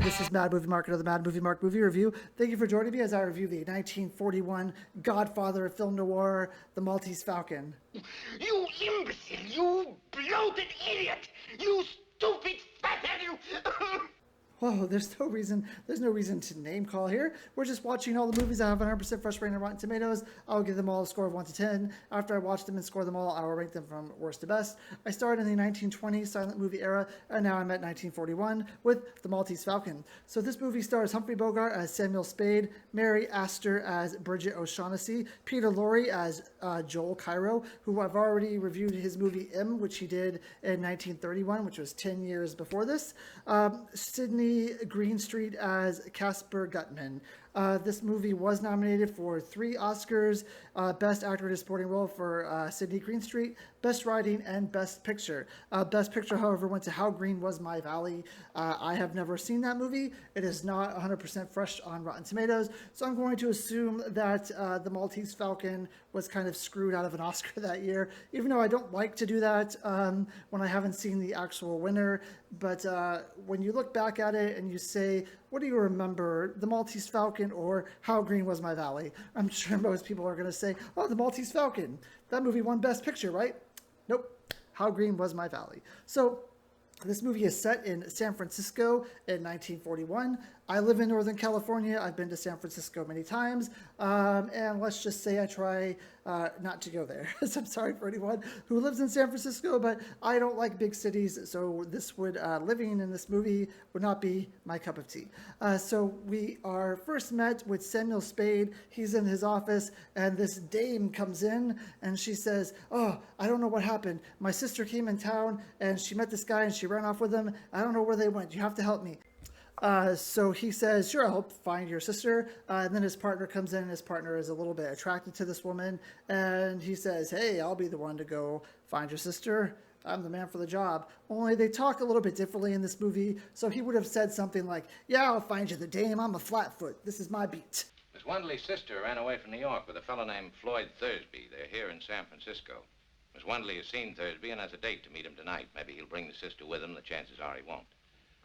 this is Mad Movie Mark, another Mad Movie Mark movie review. Thank you for joining me as I review the 1941 godfather of film noir, The Maltese Falcon. You imbecile! You bloated idiot! You stupid fathead! You... Whoa, there's no reason to name call here. We're just watching all the movies that have 100% fresh rating on Rotten Tomatoes. I'll give them all a score of 1 to 10. After I watch them and score them all, I will rank them from worst to best. I started in the 1920s silent movie era, and now I'm at 1941 with The Maltese Falcon. So this movie stars Humphrey Bogart as Samuel Spade, Mary Astor as Brigid O'Shaughnessy, Peter Lorre as Joel Cairo, who I've already reviewed his movie M, which he did in 1931, which was 10 years before this. Sydney Greenstreet as Kasper Gutman. This movie was nominated for 3 Oscars, Best Actor in a Supporting Role for Sydney Greenstreet, Best Writing, and Best Picture. Best Picture, however, went to How Green Was My Valley. I have never seen that movie. It is not 100% fresh on Rotten Tomatoes, so I'm going to assume that The Maltese Falcon was kind of screwed out of an Oscar that year, even though I don't like to do that when I haven't seen the actual winner. But when you look back at it and you say, what do you remember, The Maltese Falcon or How Green Was My Valley? I'm sure most people are going to say, oh, The Maltese Falcon. That movie won Best Picture, right? Nope. How Green Was My Valley. So this movie is set in San Francisco in 1941. I live in Northern California. I've been to San Francisco many times. And let's just say I try not to go there. So I'm sorry for anyone who lives in San Francisco, but I don't like big cities. So this would, living in this movie would not be my cup of tea. So we are first met with Samuel Spade. He's in his office and this dame comes in and she says, oh, I don't know what happened. My sister came in town and she met this guy and she ran off with him. I don't know where they went. You have to help me. So he says, sure, I'll help find your sister. And then his partner comes in. His partner is a little bit attracted to this woman. And he says, hey, I'll be the one to go find your sister. I'm the man for the job. Only they talk a little bit differently in this movie. So he would have said something like, yeah, I'll find you the dame. I'm a flatfoot. This is my beat. Miss Wendley's sister ran away from New York with a fellow named Floyd Thursby. They're here in San Francisco. Miss Wendley has seen Thursby and has a date to meet him tonight. Maybe he'll bring the sister with him. The chances are he won't.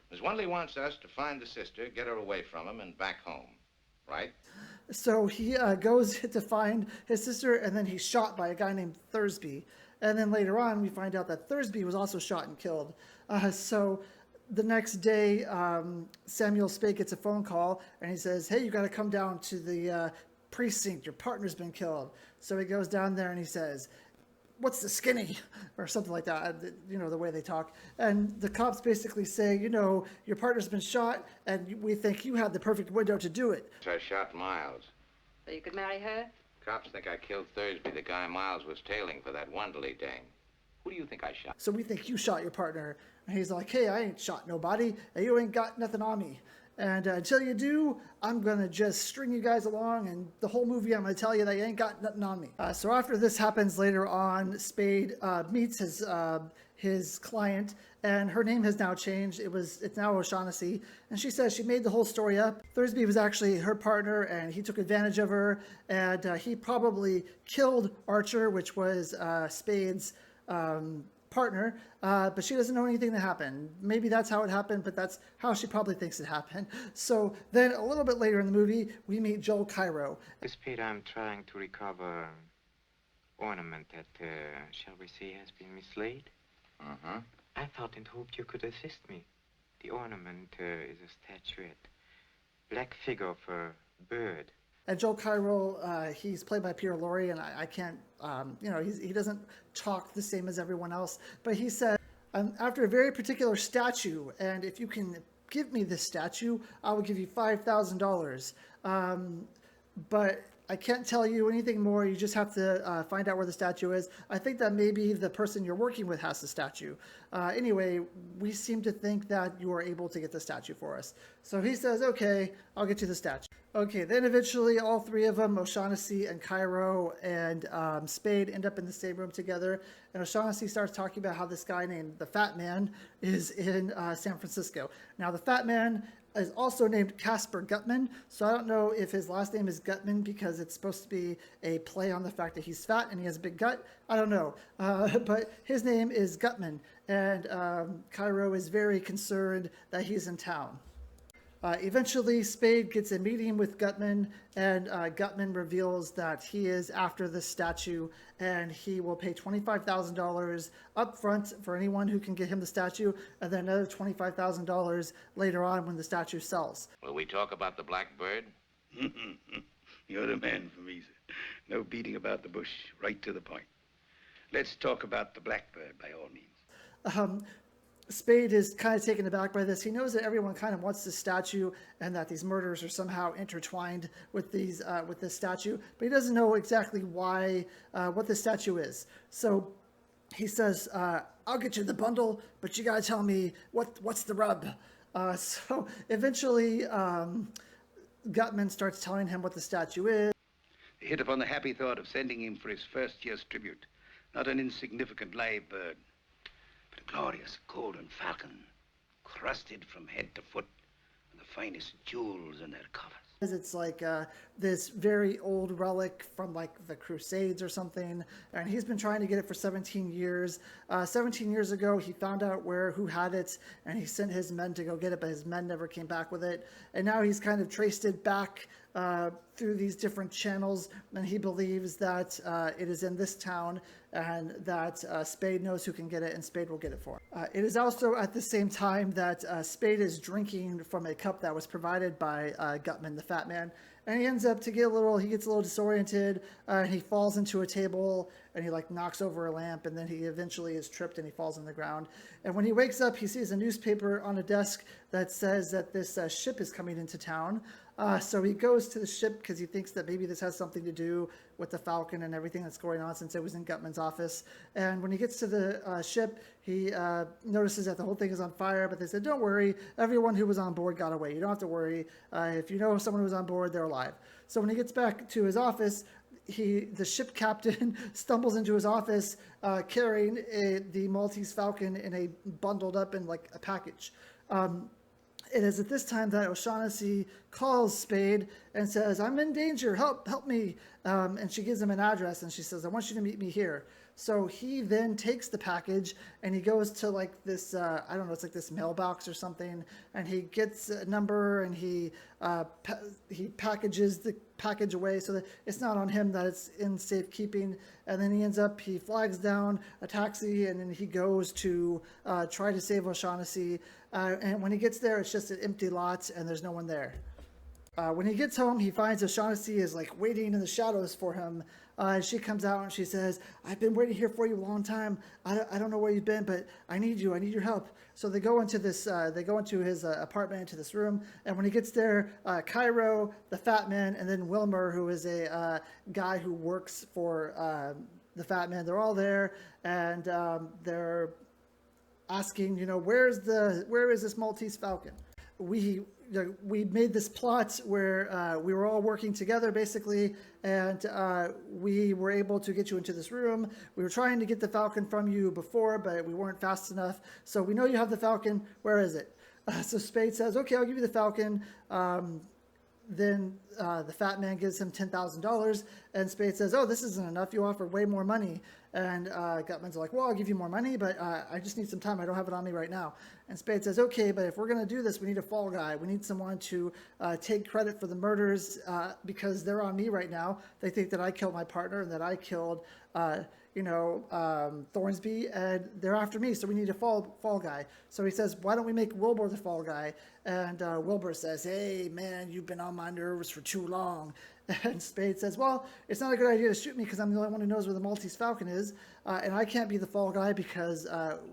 Miss Wendley wants us to find the sister, get her away from him, and back home, right? So he goes to find his sister, and then he's shot by a guy named Thursby. And then later on, we find out that Thursby was also shot and killed. So the next day, Samuel Spade gets a phone call, and he says, hey, you got to come down to the precinct. Your partner's been killed. So he goes down there, and he says, what's the skinny, or something like that, you know, the way they talk. And the cops basically say, you know, your partner's been shot, and we think you had the perfect window to do it. So I shot Miles. So you could marry her? Cops think I killed Thursby, the guy Miles was tailing for that Wendley dame. Who do you think I shot? So we think you shot your partner. And he's like, hey, I ain't shot nobody, and you ain't got nothing on me. And until you do, I'm going to just string you guys along, and the whole movie I'm going to tell you that you ain't got nothing on me. So after this happens later on, Spade meets his client, and her name has now changed. It's now O'Shaughnessy, and she says she made the whole story up. Thursby was actually her partner, and he took advantage of her, and he probably killed Archer, which was Spade's partner, but she doesn't know anything that happened. Maybe that's how it happened, but that's how she probably thinks it happened. So then a little bit later in the movie, we meet Joel Cairo. Speed, I'm trying to recover ornament that, shall we say, has been mislaid. Uh-huh. I thought and hoped you could assist me. The ornament is a statuette. Black figure of a bird. And Joel Cairo, he's played by Peter Lorre, and I can't, you know, he doesn't talk the same as everyone else. But he said, I'm after a very particular statue, and if you can give me this statue, I will give you $5,000. But I can't tell you anything more. You just have to find out where the statue is. I think that maybe the person you're working with has the statue. Anyway, we seem to think that you are able to get the statue for us. So he says, okay, I'll get you the statue. Okay, then eventually all three of them, O'Shaughnessy and Cairo and Spade, end up in the same room together. And O'Shaughnessy starts talking about how this guy named the Fat Man is in San Francisco. Now, the Fat Man is also named Kasper Gutman, so I don't know if his last name is Gutman because it's supposed to be a play on the fact that he's fat and he has a big gut. I don't know, but his name is Gutman, and Cairo is very concerned that he's in town. Eventually, Spade gets a meeting with Gutman, and Gutman reveals that he is after the statue, and he will pay $25,000 up front for anyone who can get him the statue, and then another $25,000 later on when the statue sells. Will we talk about the black bird? You're the man for me, sir. No beating about the bush, right to the point. Let's talk about the blackbird, by all means. Spade is kind of taken aback by this. He knows that everyone kind of wants this statue and that these murders are somehow intertwined with this statue, but he doesn't know exactly why, what the statue is. So he says, I'll get you the bundle, but you got to tell me what's the rub. So eventually, Gutman starts telling him what the statue is. They hit upon the happy thought of sending him for his first year's tribute. Not an insignificant live bird, but a glorious golden falcon, crusted from head to foot, and the finest jewels in their covers. It's like this very old relic from like the Crusades or something, and he's been trying to get it for 17 years. 17 years ago, he found out who had it, and he sent his men to go get it, but his men never came back with it. And now he's kind of traced it back through these different channels, and he believes that it is in this town, and that Spade knows who can get it, and Spade will get it for him. It is also at the same time that Spade is drinking from a cup that was provided by Gutman, the fat man, and he ends up he gets a little disoriented, and he falls into a table, and he like knocks over a lamp, and then he eventually is tripped and he falls on the ground. And when he wakes up, he sees a newspaper on a desk that says that this ship is coming into town. So he goes to the ship because he thinks that maybe this has something to do with the Falcon and everything that's going on, since it was in Gutman's office. And when he gets to the ship, he notices that the whole thing is on fire, but they said, don't worry, everyone who was on board got away. You don't have to worry. If you know someone who was on board, they're alive. So when he gets back to his office, the ship captain stumbles into his office carrying the Maltese Falcon in a bundled up in like a package. It is at this time that O'Shaughnessy calls Spade and says, I'm in danger, help me. And she gives him an address, and she says, I want you to meet me here. So he then takes the package, and he goes to like this, I don't know, it's like this mailbox or something, and he gets a number, and he packages the package away so that it's not on him, that it's in safekeeping. And then he flags down a taxi, and then he goes to try to save O'Shaughnessy. And when he gets there, it's just an empty lot, and there's no one there. When he gets home, he finds O'Shaughnessy is like waiting in the shadows for him. She comes out and she says, I've been waiting here for you a long time. I don't know where you've been, but I need you. I need your help. So they go into his apartment, into this room. And when he gets there, Cairo, the fat man, and then Wilmer, who is a guy who works for the fat man, they're all there. And they're asking, where is this Maltese Falcon? We made this plot where we were all working together, basically, and we were able to get you into this room. We were trying to get the Falcon from you before, but we weren't fast enough. So we know you have the Falcon. Where is it? So Spade says, okay, I'll give you the Falcon. Then the fat man gives him $10,000, and Spade says, oh, this isn't enough. You offer way more money. And Gutman's like, well, I'll give you more money, but I just need some time. I don't have it on me right now. And Spade says, okay, but if we're going to do this, we need a fall guy. We need someone to take credit for the murders because they're on me right now. They think that I killed my partner and that I killed, Thornsby, and they're after me, so we need a fall guy. So he says, why don't we make Wilbur the fall guy? And Wilbur says, hey, man, you've been on my nerves for too long. And Spade says, well, it's not a good idea to shoot me because I'm the only one who knows where the Maltese Falcon is, and I can't be the fall guy because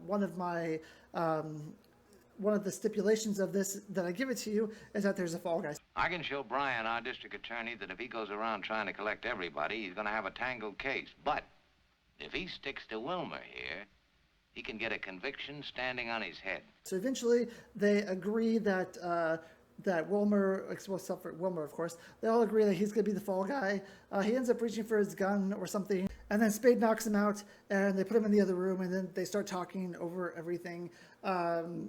one of the stipulations of this, that I give it to you, is that there's a fall guy. I can show Brian, our district attorney, that if he goes around trying to collect everybody, he's going to have a tangled case. But if he sticks to Wilmer here, he can get a conviction standing on his head. So eventually they agree that Wilmer, except for Wilmer, of course, they all agree that he's going to be the fall guy. He ends up reaching for his gun or something, and then Spade knocks him out, and they put him in the other room, and then they start talking over everything.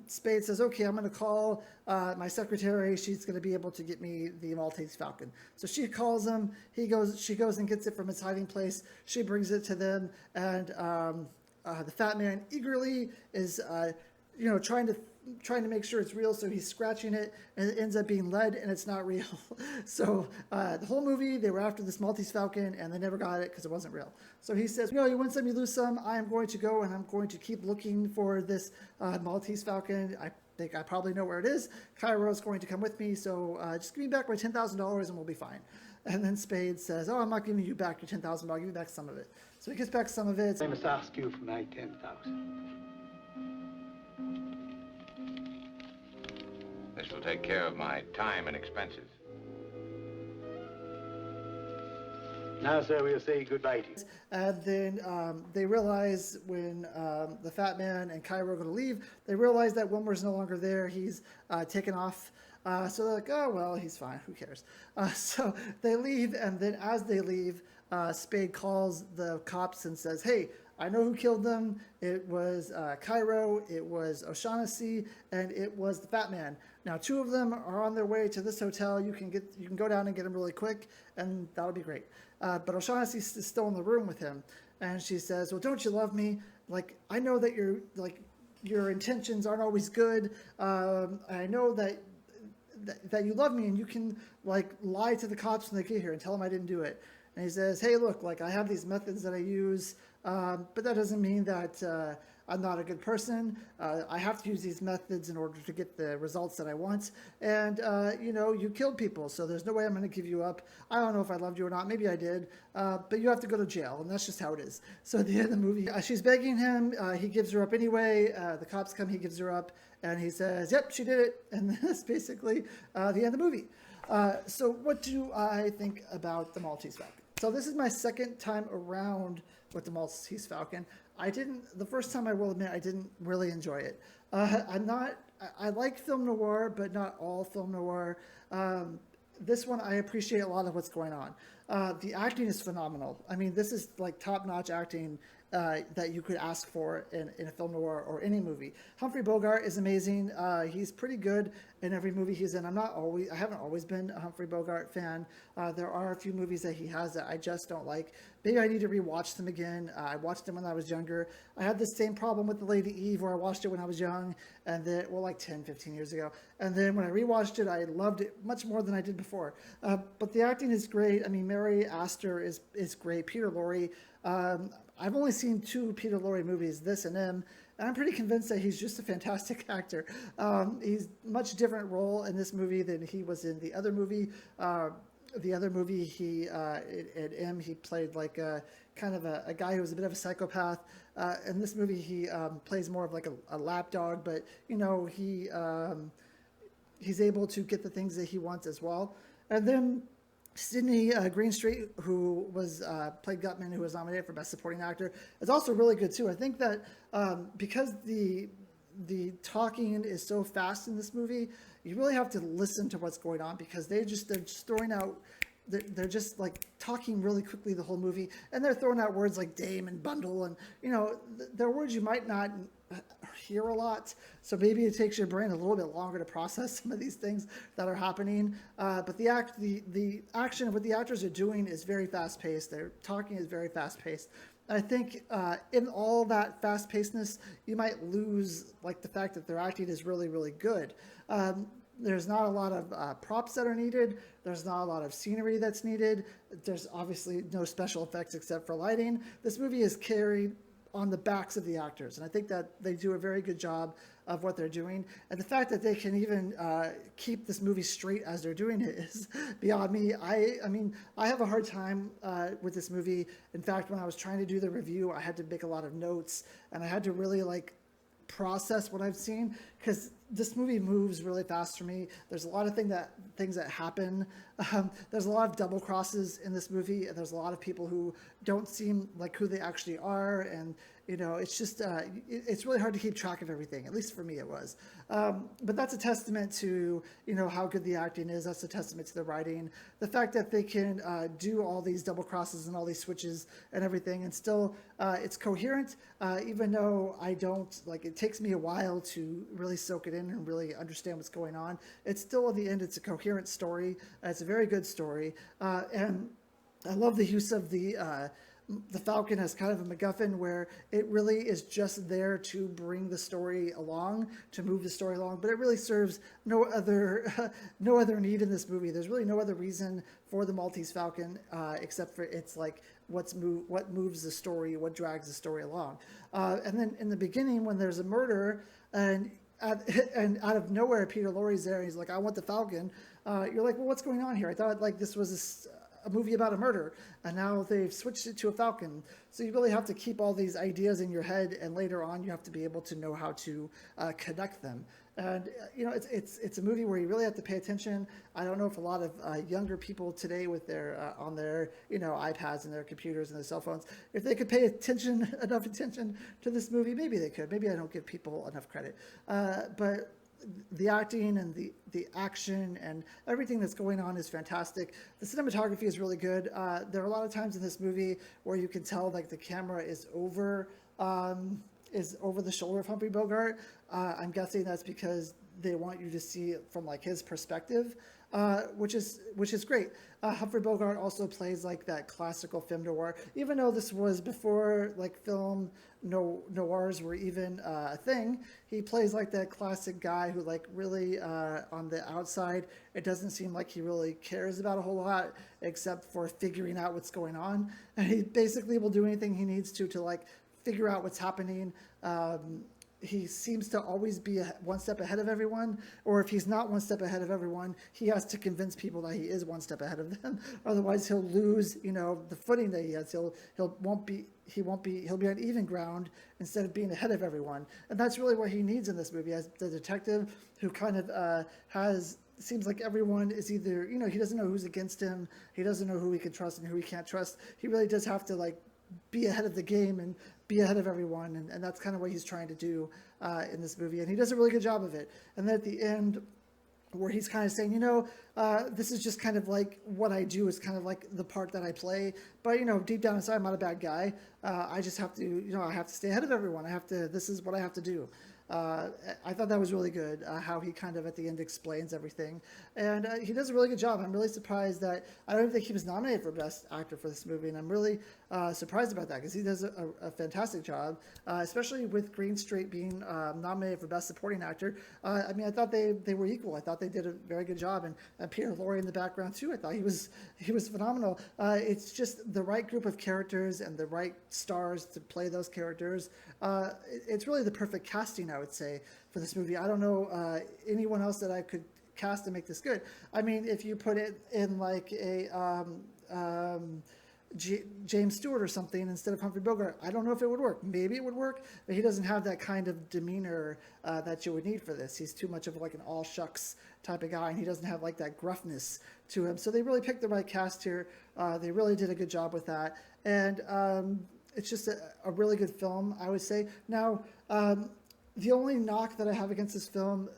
Spade says, okay, I'm going to call my secretary. She's going to be able to get me the Maltese Falcon. So she calls him. She goes and gets it from his hiding place. She brings it to them, and the fat man eagerly is, trying to trying to make sure it's real, so he's scratching it, and it ends up being lead, and it's not real. So the whole movie, they were after this Maltese Falcon, and they never got it because it wasn't real. So he says, you win some, you lose some. I am going to go, and I'm going to keep looking for this Maltese Falcon. I think I probably know where it is. Cairo is going to come with me, so just give me back my $10,000, and we'll be fine. And then Spade says, I'm not giving you back your $10,000, I'll give you back some of it. So he gets back some of it. I must ask you for my 10,000. This will take care of my time and expenses. Now, sir, we'll say goodbye to you. And then they realize when the Fat Man and Cairo are going to leave, they realize that Wilmer's no longer there. He's taken off. So they're like, oh, well, he's fine. Who cares? So they leave, and then as they leave, Spade calls the cops and says, hey, I know who killed them. It was Cairo, it was O'Shaughnessy, and it was the Fat Man. Now, 2 of them are on their way to this hotel. You can go down and get them really quick, and that'll be great. But O'Shaughnessy is still in the room with him, and she says, well, don't you love me? Like, I know that your intentions aren't always good. I know that you love me, and you can lie to the cops when they get here and tell them I didn't do it. And he says, hey, look, I have these methods that I use, but that doesn't mean that I'm not a good person. I have to use these methods in order to get the results that I want. And, you killed people, so there's no way I'm going to give you up. I don't know if I loved you or not. Maybe I did. But you have to go to jail, and that's just how it is. So at the end of the movie, she's begging him. He gives her up anyway. The cops come. He gives her up. And he says, yep, she did it. And that's basically the end of the movie. So what do I think about the Maltese Falcon? So this is my second time around with the Maltese Falcon. The first time I will admit, I didn't really enjoy it. I like film noir, but not all film noir. This one, I appreciate a lot of what's going on. The acting is phenomenal. I mean, this is top-notch acting that you could ask for in a film noir or any movie. Humphrey Bogart is amazing. He's pretty good in every movie he's in. I haven't always been a Humphrey Bogart fan. There are a few movies that he has that I just don't like. Maybe I need to rewatch them again. I watched them when I was younger. I had the same problem with The Lady Eve, where I watched it when I was young, and then, 10, 15 years ago. And then when I rewatched it, I loved it much more than I did before. But the acting is great. I mean, Mary Astor is great. Peter Lorre. I've only seen 2 Peter Lorre movies, this and M, and I'm pretty convinced that he's just a fantastic actor. He's much different role in this movie than he was in the other movie. The other movie, at M, he played a guy who was a bit of a psychopath. In this movie, he plays more of a lapdog, but he's able to get the things that he wants as well. And then Sidney Greenstreet, who played Gutman, who was nominated for Best Supporting Actor, is also really good too. I think that because the talking is so fast in this movie, you really have to listen to what's going on, because they're just throwing out. They're just talking really quickly the whole movie, and they're throwing out words like dame and bundle, and they're words you might not hear a lot, so maybe it takes your brain a little bit longer to process some of these things that are happening. But the action, what the actors are doing is very fast paced. Their talking is very fast paced. I think in all that fast pacedness, you might lose the fact that their acting is really, really good. There's not a lot of props that are needed. There's not a lot of scenery that's needed. There's obviously no special effects except for lighting. This movie is carried on the backs of the actors, and I think that they do a very good job of what they're doing. And the fact that they can even keep this movie straight as they're doing it is beyond me. I mean, I have a hard time with this movie. In fact, when I was trying to do the review, I had to make a lot of notes, and I had to really process what I've seen, because this movie moves really fast for me. There's a lot of things that happen. There's a lot of double crosses in this movie, and there's a lot of people who don't seem like who they actually are, and it's just it's really hard to keep track of everything. At least for me, it was. But that's a testament to how good the acting is. That's a testament to the writing. The fact that they can do all these double crosses and all these switches and everything, and still it's coherent. Even though I don't it takes me a while to really soak it in and really understand what's going on. It's still, at the end, it's a coherent story. It's a very good story, and I love the use of the the Falcon as kind of a MacGuffin where it really is just there to bring the story along, to move the story along, but it really serves no other no other need in this movie. There's really no other reason for the Maltese Falcon except for it's like what moves the story, what drags the story along. And then in the beginning when there's a murder and out of nowhere Peter Lorre's there and he's like, I want the Falcon. You're like, well, what's going on here? I thought like this was a movie about a murder, and now they've switched it to a Falcon. So you really have to keep all these ideas in your head, and later on you have to be able to know how to connect them. And it's a movie where you really have to pay attention. I don't know if a lot of younger people today with their on their iPads and their computers and their cell phones, if they could pay enough attention to this movie, maybe they could. Maybe I don't give people enough credit, but the acting and the action and everything that's going on is fantastic. The cinematography is really good. There are a lot of times in this movie where you can tell like the camera is over the shoulder of Humphrey Bogart. I'm guessing that's because they want you to see it from like his perspective, which is great. Humphrey Bogart also plays like that classical film noir, even though this was before like film noirs were even a thing. He plays like that classic guy who like really on the outside, it doesn't seem like he really cares about a whole lot except for figuring out what's going on, and he basically will do anything he needs to like figure out what's happening. He seems to always be one step ahead of everyone, or if he's not one step ahead of everyone, he has to convince people that he is one step ahead of them. Otherwise, he'll lose, the footing that he has. He'll be on even ground instead of being ahead of everyone. And that's really what he needs in this movie, as the detective who kind of seems like everyone is either, he doesn't know who's against him. He doesn't know who he can trust and who he can't trust. He really does have to like be ahead of the game and be ahead of everyone, and that's kind of what he's trying to do in this movie, and he does a really good job of it. And then at the end, where he's kind of saying, this is just kind of like what I do, is kind of like the part that I play, but deep down inside, I'm not a bad guy. I just have to, I have to stay ahead of everyone. This is what I have to do. I thought that was really good, how he kind of at the end explains everything, and he does a really good job. I'm really surprised that I don't even think he was nominated for Best Actor for this movie, and I'm really surprised about that because he does a fantastic job, especially with Greenstreet being nominated for Best Supporting Actor. I thought they were equal. I thought they did a very good job, and Peter Lorre in the background too. I thought he was phenomenal. It's just the right group of characters and the right stars to play those characters. It's really the perfect casting, I would say, for this movie. I don't know anyone else that I could cast to make this good. I mean, if you put it in like a James Stewart or something instead of Humphrey Bogart, I don't know if it would work. Maybe it would work, but he doesn't have that kind of demeanor that you would need for this. He's too much of like an all shucks type of guy, and he doesn't have like that gruffness to him. So they really picked the right cast here. They really did a good job with that, and it's just a really good film, I would say. Now, the only knock that I have against this film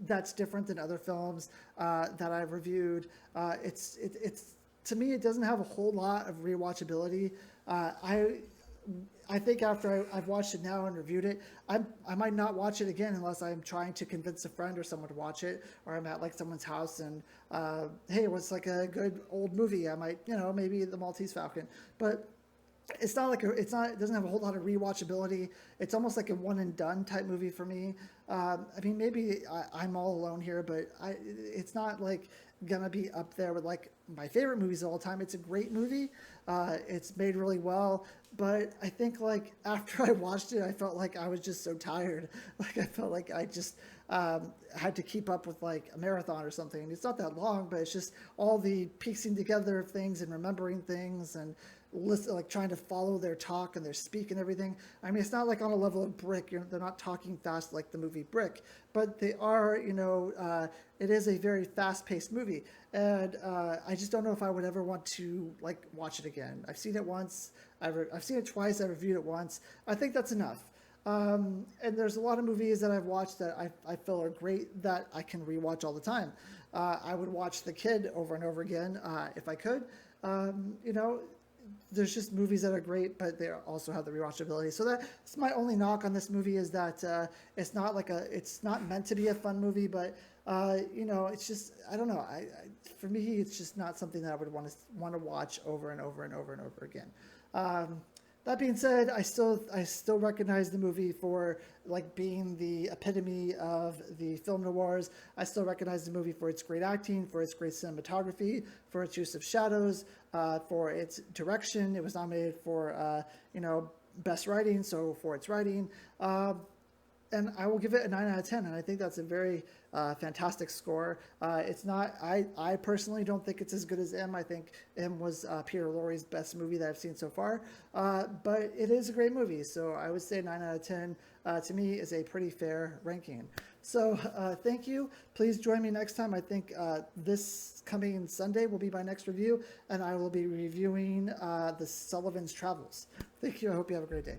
that's different than other films that I've reviewed, it's to me, it doesn't have a whole lot of rewatchability. I think after I've watched it now and reviewed it, I might not watch it again unless I'm trying to convince a friend or someone to watch it, or I'm at like someone's house and, hey, what's like a good old movie? I might, maybe The Maltese Falcon. But it doesn't have a whole lot of rewatchability. It's almost like a one and done type movie for me. Maybe I'm all alone here, but it's not like gonna be up there with like my favorite movies of all time. It's a great movie. It's made really well, but I think like after I watched it, I felt like I was just so tired. Like I felt like I just had to keep up with like a marathon or something. It's not that long, but it's just all the piecing together of things and remembering things and like trying to follow their talk and their speak and everything. I mean, it's not like on a level of Brick. They're not talking fast like the movie Brick, but they are, it is a very fast-paced movie. And I just don't know if I would ever want to like watch it again. I've seen it once. I've seen it twice. I reviewed it once. I think that's enough. And there's a lot of movies that I've watched that I feel are great that I can rewatch all the time. I would watch The Kid over and over again if I could. There's just movies that are great, but they also have the rewatchability. So that's my only knock on this movie, is that it's not meant to be a fun movie, but it's just, I don't know. For me, it's just not something that I would want to watch over and over and over and over again. That being said, I still recognize the movie for like being the epitome of the film noirs. I still recognize the movie for its great acting, for its great cinematography, for its use of shadows, for its direction. It was nominated for best writing, so for its writing. And I will give it a 9 out of 10, and I think that's a very fantastic score. It's not. I personally don't think it's as good as M. I think M was Peter Lorre's best movie that I've seen so far, but it is a great movie. So I would say 9 out of 10 to me is a pretty fair ranking. So thank you. Please join me next time. I think this coming Sunday will be my next review, and I will be reviewing the Sullivan's Travels. Thank you. I hope you have a great day.